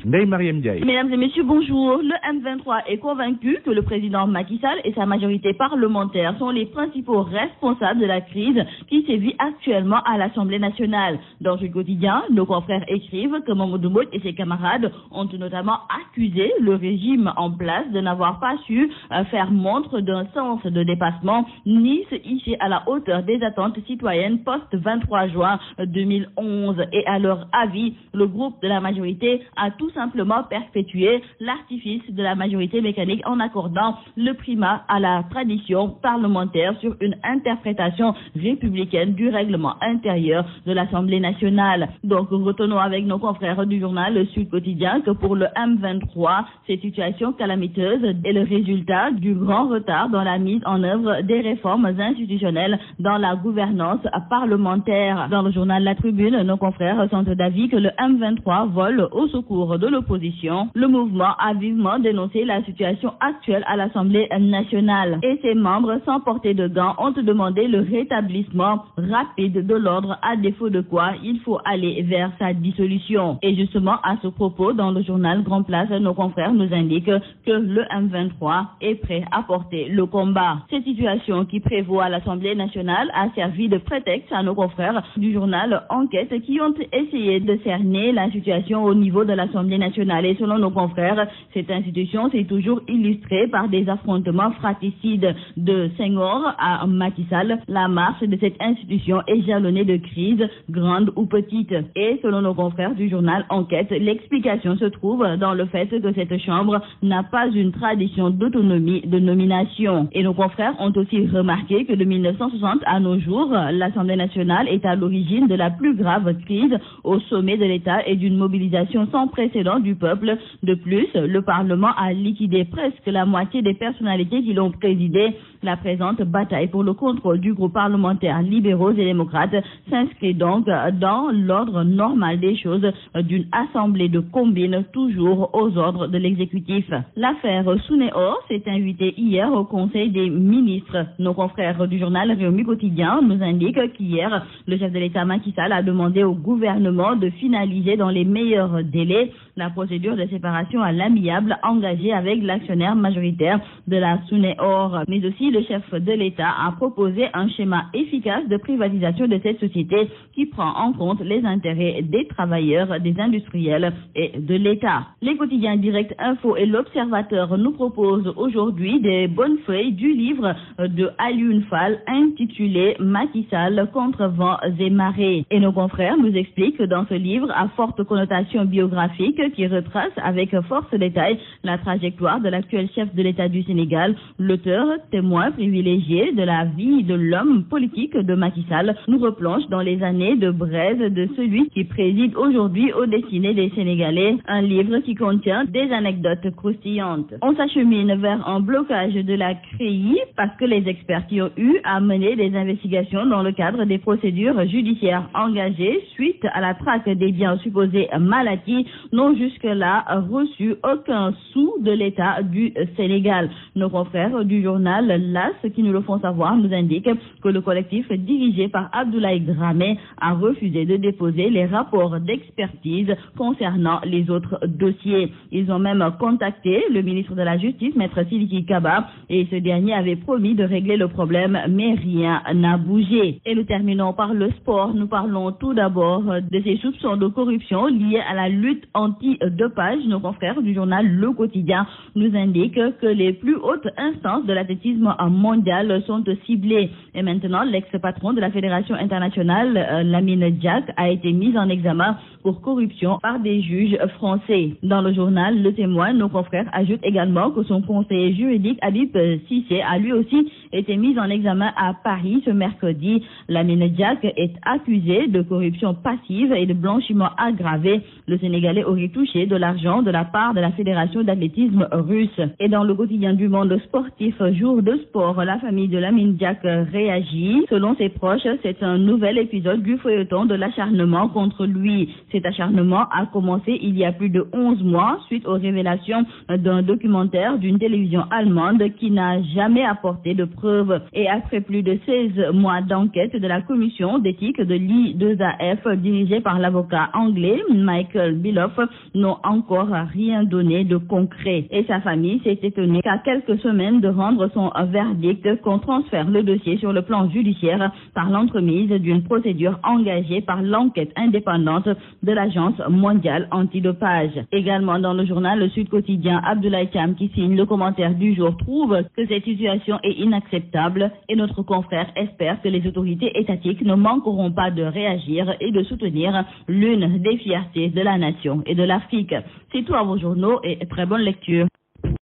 Ndeye Mariam Ndiaye. Mesdames et messieurs, bonjour. Le M23 est convaincu que le président Macky Sall et sa majorité parlementaire sont les principaux responsables de la crise qui sévit actuellement à l'Assemblée nationale. Dans le quotidien, nos confrères écrivent que Mamadou Mbodj et ses camarades ont notamment accusé le régime en place de n'avoir pas su faire montre d'un sens de dépassement ni se hisser à la hauteur des attentes citoyennes post-23 juin 2011. Et à leur avis, le groupe de la majorité a tout simplement perpétué l'artifice de la majorité mécanique en accordant le primat à la tradition parlementaire sur une interprétation républicaine du règlement intérieur de l'Assemblée nationale. Donc, retenons avec nos confrères du journal Le Sud Quotidien que pour le M23, cette situation calamiteuse est le résultat du grand retard dans la mise en œuvre des réformes institutionnelles dans la gouvernance parlementaire. Dans le journal La Tribune, nos confrères sont d'avis que le M23 vole au secours de l'opposition. Le mouvement a vivement dénoncé la situation actuelle à l'Assemblée nationale et ses membres, sans porter de gants, ont demandé le rétablissement rapide de l'ordre, à défaut de quoi il faut aller vers sa dissolution. Et justement, à ce propos, dans le journal Grand Place, nos confrères nous indiquent que le M23 est prêt à porter le combat. Cette situation qui prévaut à l'Assemblée nationale a servi de prétexte à nos confrères du journal Enquête qui ont essayé de cerner la situation au niveau de l'Assemblée nationale. Et selon nos confrères, cette institution s'est toujours illustrée par des affrontements fratricides de Senghor à Macky Sall. La marche de cette institution est jalonnée de crises, grandes ou petites. Et selon nos confrères du journal Enquête, l'explication se trouve dans le fait que cette chambre n'a pas une tradition d'autonomie de nomination. Et nos confrères ont aussi remarqué que de 1960 à nos jours, l'Assemblée nationale est à l'origine de la plus grave crise au sommet de l'État et d'une mobilisation sans précédent du peuple. De plus, le Parlement a liquidé presque la moitié des personnalités qui l'ont présidé. La présente bataille pour le contrôle du groupe parlementaire libéraux et démocrates s'inscrit donc dans l'ordre normal des choses d'une assemblée de combine toujours aux ordres de l'exécutif. L'affaire Sounéor s'est invitée hier au Conseil des ministres. Nos confrères du journal Réumi Quotidien nous indiquent qu'hier, le chef de l'État Macky Sall a demandé au gouvernement de finaliser dans les meilleurs délais la procédure de séparation à l'amiable engagée avec l'actionnaire majoritaire de la Sounéor. Mais aussi, le chef de l'État a proposé un schéma efficace de privatisation de cette société qui prend en compte les intérêts des travailleurs, des industriels et de l'État. Les quotidiens Direct Info et L'Observateur nous proposent aujourd'hui des bonnes feuilles du livre de Alioune Fall intitulé Macky Sall contre vents et marées. Et nos confrères nous expliquent que dans ce livre à forte connotation biographique qui retrace avec force détail la trajectoire de l'actuel chef de l'État du Sénégal, l'auteur, témoin privilégié de la vie de l'homme politique de Macky Sall, nous replonge dans les années de braise de celui qui préside aujourd'hui aux destinées des Sénégalais, un livre qui contient des anecdotes croustillantes. On s'achemine vers un blocage de la CREI parce que les experts qui ont eu à mener des investigations dans le cadre des procédures judiciaires engagées suite à la traque des biens supposés mal acquis n'ont jusque-là reçu aucun sou de l'État du Sénégal. Nos confrères du journal LAS, qui nous le font savoir, nous indiquent que le collectif dirigé par Abdoulaye Dramé a refusé de déposer les rapports d'expertise concernant les autres dossiers. Ils ont même contacté le ministre de la Justice, Maître Sidiki Kaba, et ce dernier avait promis de régler le problème, mais rien n'a bougé. Et nous terminons par le sport. Nous parlons tout d'abord de ces soupçons de corruption liés à la lutte anti-dopage. Nos confrères du journal Le Quotidien nous indiquent que les plus hautes instances de l'athlétisme mondial sont ciblées. Et maintenant, l'ex-patron de la Fédération internationale, Lamine Diack, a été mis en examen pour corruption par des juges français. Dans le journal Le Témoin, nos confrères ajoutent également que son conseiller juridique, Habib Cissé, a lui aussi été mis en examen à Paris ce mercredi. Lamine Diack est accusé de corruption passive et de blanchiment aggravé. Le Sénégalais aurait touché de l'argent de la part de la Fédération d'athlétisme russe. Et dans le quotidien du monde sportif, jour de sport, la famille de Lamine Diack réagit. Selon ses proches, c'est un nouvel épisode du feuilleton de l'acharnement contre lui. C'est Cet acharnement a commencé il y a plus de 11 mois suite aux révélations d'un documentaire d'une télévision allemande qui n'a jamais apporté de preuves. Et après plus de 16 mois d'enquête de la commission d'éthique de l'I2AF dirigée par l'avocat anglais Michael Beloff n'ont encore rien donné de concret. Et sa famille s'est étonnée qu'à quelques semaines de rendre son verdict qu'on transfère le dossier sur le plan judiciaire par l'entremise d'une procédure engagée par l'enquête indépendante de l'Agence mondiale antidopage. Également dans le journal Le Sud Quotidien, Abdoulaye Thiam qui signe le commentaire du jour trouve que cette situation est inacceptable et notre confrère espère que les autorités étatiques ne manqueront pas de réagir et de soutenir l'une des fiertés de la nation et de l'Afrique. C'est tout à vos journaux et très bonne lecture.